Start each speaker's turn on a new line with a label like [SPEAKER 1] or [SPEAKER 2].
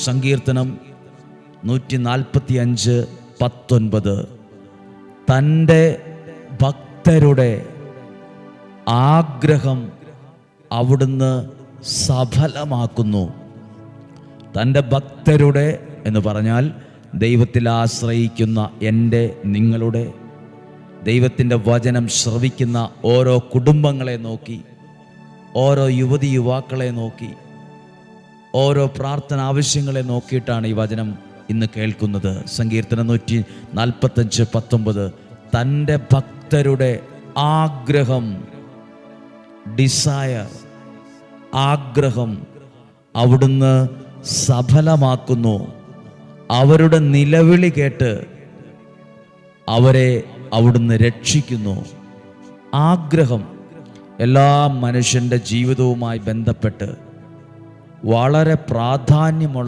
[SPEAKER 1] സങ്കീർത്തനം 145:19. തൻ്റെ ഭക്തരുടെ ആഗ്രഹം അവിടുന്ന് സഫലമാക്കുന്നു. തൻ്റെ ഭക്തരുടെ എന്ന് പറഞ്ഞാൽ ദൈവത്തിൽ ആശ്രയിക്കുന്ന എൻ്റെ, നിങ്ങളുടെ, ദൈവത്തിൻ്റെ വചനം ശ്രവിക്കുന്ന ഓരോ കുടുംബങ്ങളെ നോക്കി, ഓരോ യുവതി യുവാക്കളെ നോക്കി, ഓരോ പ്രാർത്ഥന ആവശ്യങ്ങളെ നോക്കിയിട്ടാണ് ഈ വചനം ഇന്ന് കേൾക്കുന്നത്. സങ്കീർത്തനം 145:19. തൻ്റെ ഭക്തരുടെ ആഗ്രഹം, ഡിസയർ, ആഗ്രഹം അവിടുന്ന് സഫലമാക്കുന്നു. അവരുടെ നിലവിളി കേട്ട് അവരെ അവിടുന്ന് രക്ഷിക്കുന്നു. ആഗ്രഹം എല്ലാ മനുഷ്യൻ്റെ ജീവിതവുമായി ബന്ധപ്പെട്ട് വളരെ പ്രാധാന്യമുള്ള